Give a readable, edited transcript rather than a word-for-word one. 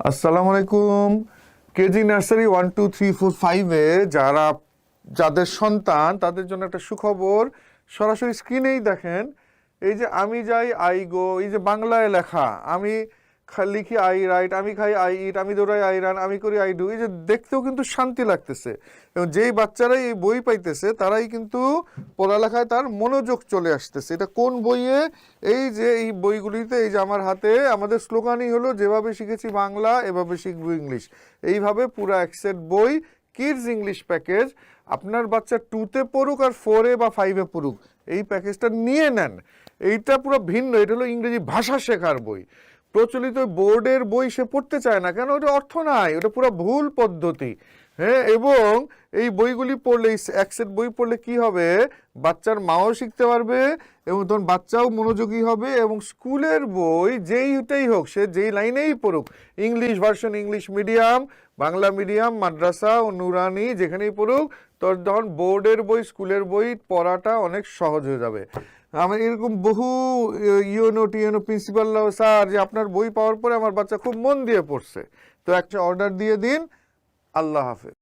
আসসালামু আলাইকুম। KG nursery 1 2 3 4 5-এ যাদের সন্তান তাদের জন্য একটা সুখবর। সরাসরি স্ক্রিনেই দেখেন, এই যে আমি যাই আই গো, এই যে বাংলায় লেখা, আমি লিখি আই রাইট, আমি খাই আই ইট, আমি দৌড়াই আই রান, আমি করি আই ডু, এই যে দেখতেও কিন্তু শান্তি লাগতেছে। এবং যেই বাচ্চারাই এই বই পাইতেছে তারাই কিন্তু পড়ালেখায় তার মনোযোগ চলে আসতেছে। এটা কোন বইয়ে? এই যে এই বইগুলিতে, এই যে আমার হাতে, আমাদের স্লোগানই হলো যেভাবে শিখেছি বাংলা এভাবে শিখবো ইংলিশ। এইভাবে পুরো এক সেট বই, কিডস ইংলিশ প্যাকেজ। আপনার বাচ্চা 2-তে পড়ুক আর 4-এ বা 5-এ পড়ুক, এই প্যাকেজটা নিয়ে নেন। এইটা পুরো ভিন্ন, এটা হলো ইংরেজি ভাষা শেখার বই। প্রচলিত বোর্ডের বই সে পড়তে চায় না, কেন? ওটা অর্থ নাই, ওটা পুরো ভুল পদ্ধতি। হ্যাঁ, এবং এই বইগুলি পড়লে, এক সেট বই পড়লে কি হবে, বাচ্চার মাও শিখতে পারবে এবং তখন বাচ্চাও মনোযোগী হবে। এবং স্কুলের বই যেইটাই হোক, সে যেই লাইনেই পড়ুক, English version, English medium, Bangla medium, মাদ্রাসা ও নুরানি, যেখানেই পড়ুক, তখন বোর্ডের বই, স্কুলের বই পড়াটা অনেক সহজ হয়ে যাবে। আমার এরকম বহু টিএনও প্রিন্সিপালরাও, স্যার, যে আপনার বই পাওয়ার পরে আমার বাচ্চা খুব মন দিয়ে পড়ছে, তো একটা অর্ডার দিয়ে দিন। আল্লাহ হাফেজ।